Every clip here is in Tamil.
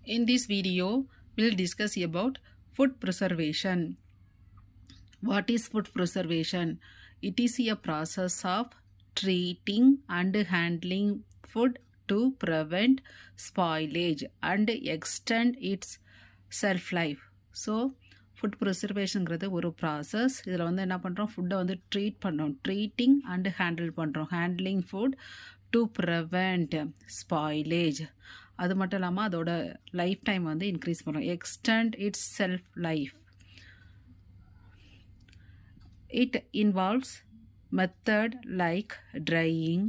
In this video, we'll discuss about food preservation. What is food preservation? It is a process of treating and handling food to prevent spoilage and extend its shelf life. So, food ப்ரிசர்வேஷனுங்கிறது ஒரு ப்ராசஸ். இதில் வந்து என்ன பண்ணுறோம், ஃபுட்டை வந்து ட்ரீட் பண்ணுறோம், ட்ரீட்டிங் அண்டு ஹேண்டில் பண்ணுறோம், handling food to prevent spoilage. அது மட்டும் இல்லாமல் அதோட லைஃப் டைம் வந்து இன்க்ரீஸ் பண்ணுறோம், extend it's self life. It involves method like drying,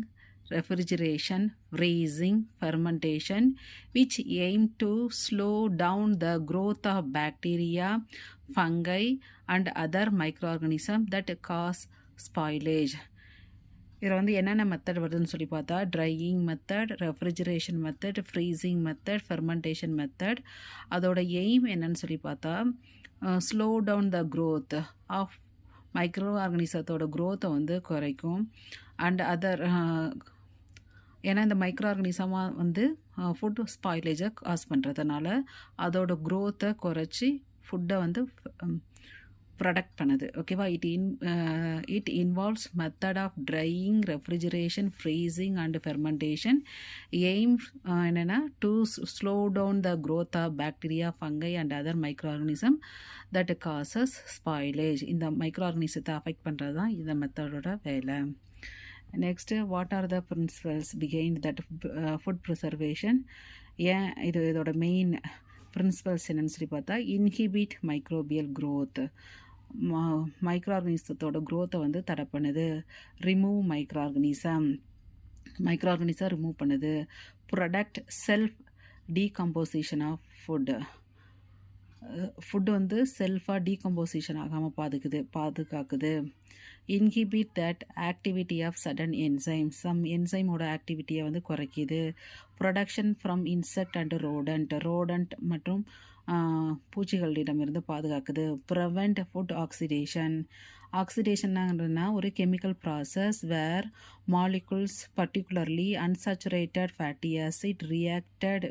refrigeration, freezing, fermentation, which aim to slow down the growth of bacteria, fungi, and other microorganisms that cause spoilage. இதில் வந்து என்னென்ன மெத்தட் வருதுன்னு சொல்லி பார்த்தா, drying method, refrigeration method, freezing method, fermentation method. அதோட எய்ம் என்னன்னு சொல்லி பார்த்தா, slow down the growth of micro ஆர்கனிசத்தோட க்ரோத்தை வந்து குறைக்கும். அண்ட் அதர் ஏன்னா இந்த மைக்ரோ ஆர்கனிசமாக வந்து ஃபுட் ஸ்பாயிலேஜை காஸ் பண்ணுறதுனால அதோட க்ரோத்தை குறைச்சி ஃபுட்டை வந்து ப்ரொடக்ட் பண்ணுது. ஓகேவா? It involves method of drying, refrigeration, freezing and fermentation. Aim என்னென்னா to slow down the growth of bacteria, fungi and other micro organism that causes spoilage. இந்த மைக்ரோ ஆர்கனிசத்தை அஃபெக்ட் பண்ணுறது தான் இந்த மெத்தடோட வேலை. Next, what are the principles behind that food preservation? ஏன் இதோட மெயின் பிரின்சிபல்ஸ் என்னன்னு சொல்லி பார்த்தா, இன்ஹிபிட் மைக்ரோபியல் க்ரோத், மைக்ரோ ஆர்கனிசத்தோட க்ரோத்தை வந்து தடை பண்ணுது. ரிமூவ் மைக்ரோ ஆர்கனிசம் ரிமூவ் பண்ணுது. Product self decomposition of food வந்து செல்ஃபாக டீகம்போசிஷன் ஆகாமல் பாதுகாக்குது. Inhibit that activity of sudden enzyme, some என்சைமோட ஆக்டிவிட்டியை வந்து குறைக்குது. Production from insect and rodent மற்றும் பூச்சிகளிடமிருந்து பாதுகாக்குது. ப்ரிவெண்ட் ஃபுட் ஆக்சிடேஷன்னா ஒரு chemical process where molecules, particularly unsaturated fatty acid, reacted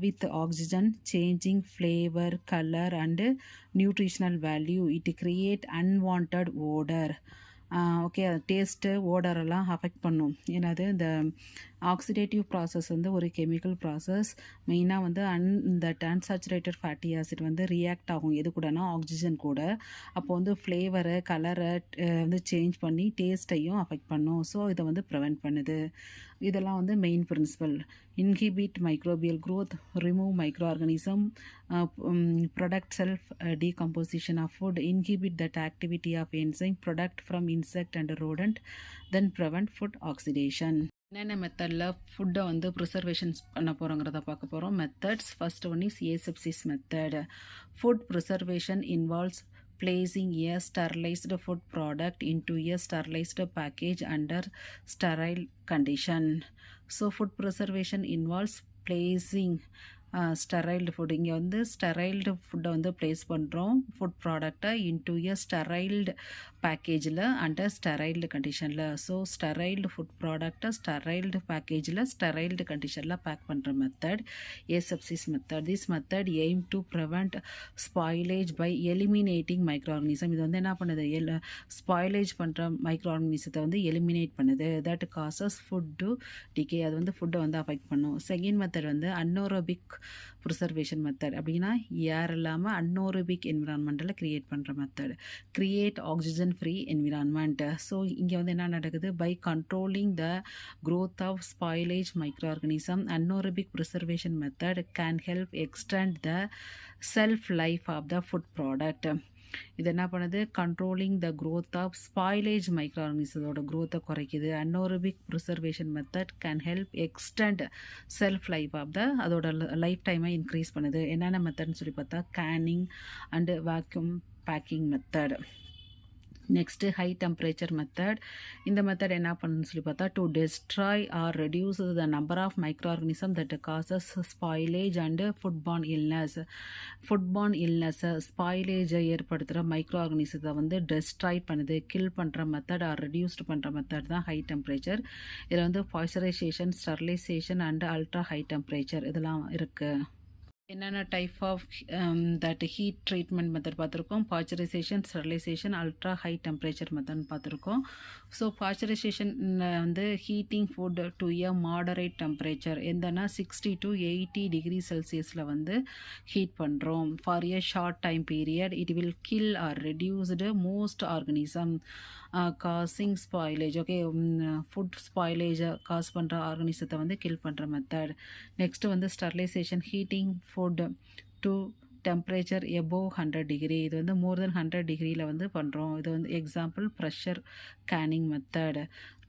with oxygen, changing flavor, color and nutritional value. It create unwanted odor. Okay, taste, ஓடரெல்லாம் அஃபெக்ட் பண்ணும். ஏன்னாது இந்த ஆக்சிடேட்டிவ் ப்ராசஸ் வந்து ஒரு கெமிக்கல் ப்ராசஸ். மெயினாக வந்து இந்த அன்சாச்சுரேட்டட் ஃபேட்டி ஆசிட் வந்து ரியாக்ட் ஆகும் எது கூடனா, ஆக்சிஜன் கூட. அப்போ வந்து ஃப்ளேவரை, கலரை வந்து சேஞ்ச் பண்ணி டேஸ்ட்டையும் அஃபெக்ட் பண்ணும். ஸோ இதை வந்து ப்ரிவெண்ட் பண்ணுது. இதெல்லாம் வந்து main principle. Inhibit microbial growth, remove micro organism, product self decomposition of food, inhibit that activity of enzyme, product from insect and rodent, then prevent food oxidation. என்னென்ன மெத்தடில் ஃபுட்டை வந்து ப்ரிசர்வேஷன்ஸ் பண்ண போகிறோங்கிறத பார்க்க போகிறோம். Methods. First one is asepsis method. Food preservation involves placing a sterilized food product into a sterilized package under sterile condition. So food preservation involves placing sterilized food. இங்கே வந்து ஸ்டெரைல்டு ஃபுட்டை வந்து ப்ளேஸ் பண்ணுறோம், ஃபுட் ப்ராடக்டை இன்டு எ ஸ்டெரைல்டு பேக்கேஜில் அண்டர் ஸ்டெரைல்டு கண்டிஷனில். ஸோ ஸ்டெரைல்டு ஃபுட் ப்ராடக்டை ஸ்டெரைல்டு பேக்கேஜில் ஸ்டெரைல்டு கண்டிஷனில் பேக் பண்ணுற method asepsis method. This method aim to prevent spoilage by eliminating micro organism. இது வந்து என்ன பண்ணுது, ஸ்பாயிலேஜ் பண்ணுற மைக்ரோ ஆர்கனிசத்தை வந்து எலிமினேட் பண்ணுது. That causes food to decay. அது வந்து ஃபுட்டை வந்து அஃபெக்ட் பண்ணும். செகண்ட் மெத்தட் வந்து அன்னோரோபிக் ப்ரிசர்வேஷன் மெத்தட். அப்படின்னா ஏர் இல்லாமல் அன்னோரோபிக் என்விரான்மெண்ட்டில் கிரியேட் பண்ணுற method. Create oxygen free environment. So இங்கே வந்து என்ன நடக்குது, by controlling the growth of spoilage micro organism, anaerobic preservation method can help extend the shelf life of the food product. இது என்ன பண்ணுது, controlling the growth of spoilage micro ஆர்கனிசத்தோட க்ரோத்தை குறைக்குது. Anaerobic preservation method can help extend shelf life of the அதோட லைஃப் டைமை இன்க்ரீஸ் பண்ணுது. என்னென்ன மெத்தட்னு சொல்லி பார்த்தா, Canning and vacuum packing method. Next high temperature method. இந்த மெத்தட் என்ன பண்ணுன்னு சொல்லி பார்த்தா, to destroy or reduce the number of micro organism that causes spoilage and foodborne இல்னஸை ஸ்பாயிலேஜை ஏற்படுத்துகிற மைக்ரோ ஆர்கனிசத்தை வந்து டெஸ்ட்ராய் பண்ணுது, கில் பண்ணுற மெத்தட் ஆர் ரெடியூஸ்டு பண்ணுற மெத்தட் தான் ஹை டெம்பரேச்சர். இதில் வந்து pasteurization, sterilization and ultra high temperature இதெல்லாம் இருக்குது. என்னென்ன type of that heat treatment method பார்த்துருக்கோம். Pasteurization, sterilization, ultra high temperature method பார்த்துருக்கோம். ஸோ பாய்ச்சரைசேஷன் வந்து heating food to a moderate temperature எந்தனா 60 to 80 டிகிரி செல்சியஸில் வந்து ஹீட் பண்ணுறோம். For a short time period it will kill or reduced most organism causing spoilage. Okay, food ஸ்பாயிலேஜை காஸ் பண்ணுற ஆர்கனிசத்தை வந்து கில் பண்ணுற மெத்தட். நெக்ஸ்ட்டு வந்து sterilization, heating food to temperature above 100 degree. இது வந்து மோர் தென் 100 டிகிரியில் வந்து பண்ணுறோம். இது வந்து example pressure canning method.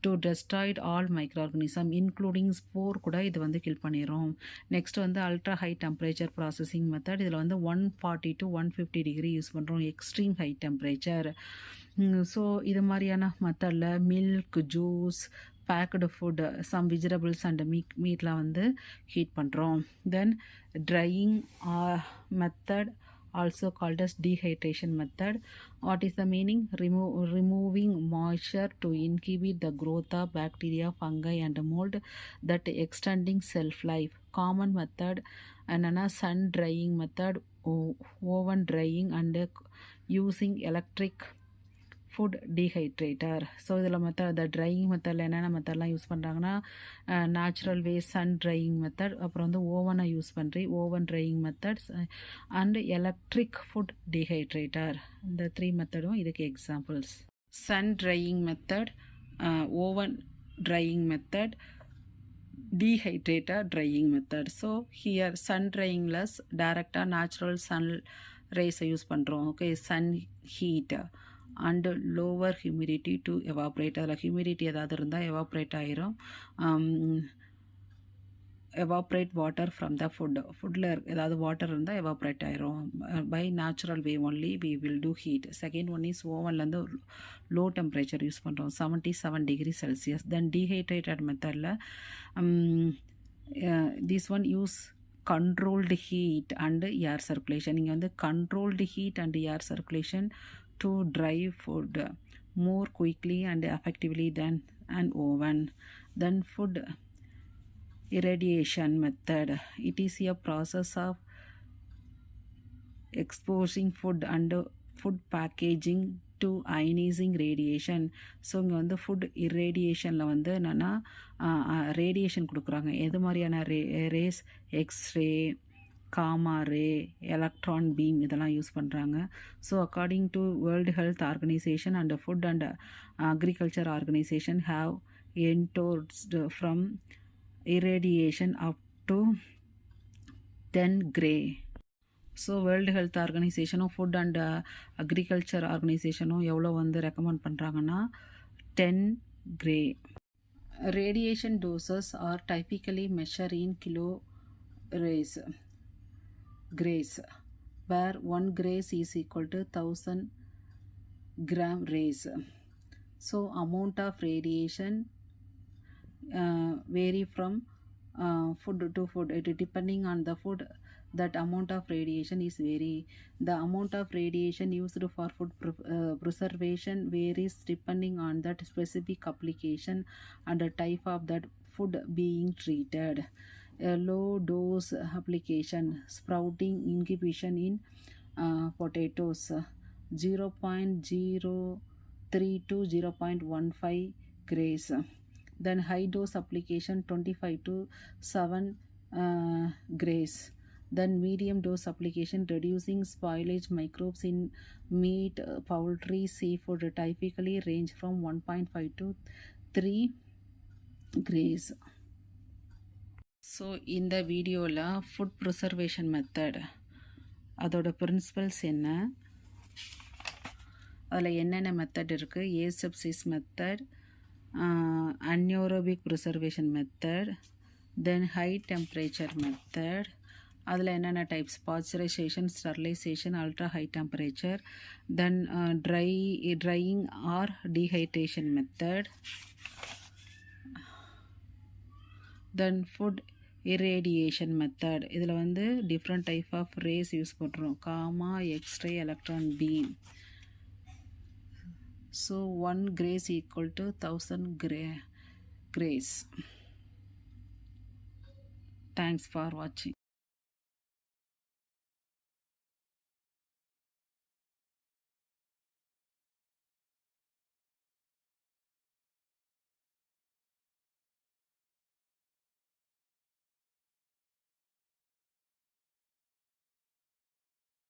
To destroyed all micro organism including spore கூட இது வந்து கில் பண்ணிடும். நெக்ஸ்ட் வந்து ultra high temperature processing method. இதில் வந்து 140 to 150 டிகிரி யூஸ் பண்ணுறோம், எக்ஸ்ட்ரீம் ஹை டெம்பரேச்சர். ஸோ இது மாதிரியான மெத்தடில் milk, juice, baked food, some vegetables and மீட்லாம் வந்து ஹீட் பண்ணுறோம். Then drying method also called as dehydration method. What is the meaning? Removing moisture to inhibit the growth of bacteria, fungi and mold, that extending shelf life. Common method and sun drying method, oven drying and using electric food dehydrator. So இதில் மெத்தட் ட்ரையிங் மெத்தடில் என்னென்ன மெத்தட்லாம் யூஸ் பண்ணுறாங்கன்னா natural way, sun drying method, அப்புறம் வந்து ஓவனை யூஸ் பண்ணுறி oven drying methods and electric food dehydrator. இந்த 3 மெத்தடும் இதுக்கு examples. Sun drying method, oven drying method, dehydrator drying method. So here sun drying less direct natural sun rays use பண்ணுறோம். Okay, sun heat and lower humidity to evaporate. அதில் ஹியூமிடிட்டி ஏதாவது இருந்தால் எவாப்ரேட் ஆயிரும். எவாப்ரேட் வாட்டர் ஃப்ரம் த ஃபுட்டில் ஏதாவது வாட்டர் இருந்தால் எவாப்ரேட் ஆயிரும். By natural way only we will do heat. Second one is ஓவன்லேருந்து லோ டெம்பரேச்சர் யூஸ் பண்ணுறோம், 77 டிகிரி செல்சியஸ். தென் டீஹைட்ரேட்டட் மெத்தடில் this one use controlled heat and air circulation. இங்கே வந்து controlled heat and air circulation to dry food more quickly and effectively than an oven. Then food irradiation method. It is a process of exposing food and food packaging to ionizing radiation. So இங்கே வந்து ஃபுட் இரேடியேஷனில் வந்து என்னென்னா ரேடியேஷன் கொடுக்குறாங்க. எது மாதிரியான rays? X ray, gamma ray, electron beam இதெல்லாம் யூஸ் பண்ணுறாங்க. So according to world health organization and food and agriculture organization have endorsed from irradiation up to 10 gray. So world health ஆர்கனைசேஷனும் ஃபுட் அண்ட் அக்ரிகல்ச்சர் ஆர்கனைசேஷனும் எவ்வளோ வந்து ரெக்கமெண்ட் பண்ணுறாங்கன்னா 10 gray. Radiation doses are typically measured in kilo grays, where 1 grays is equal to 1000 gram rays. So amount of radiation vary from food to food. It depending on the food, that amount of radiation is vary. The amount of radiation used for food preservation varies depending on that specific application and the type of that food being treated. A low dose application, sprouting inhibition in potatoes 0.03 to 0.15 grays. Then high dose application 25 to 7 grays. Then medium dose application reducing spoilage microbes in meat, poultry, seafood typically range from 1.5 to 3 grays. So இந்த வீடியோவில் ஃபுட் ப்ரிசர்வேஷன் மெத்தட் அதோட பிரின்சிபல்ஸ் என்ன, அதில் என்னென்ன மெத்தட் இருக்குது, asepsis method, anaerobic preservation method, then high temperature method, அதில் என்னென்ன types, pasteurization, sterilization, ultra high temperature, then drying or dehydration method, then food irradiation method. இதில் வந்து different type of rays use பண்ணுறோம், gamma, x ray, electron beam. So 1 grays equal to 1000 grays. Thanks for watching.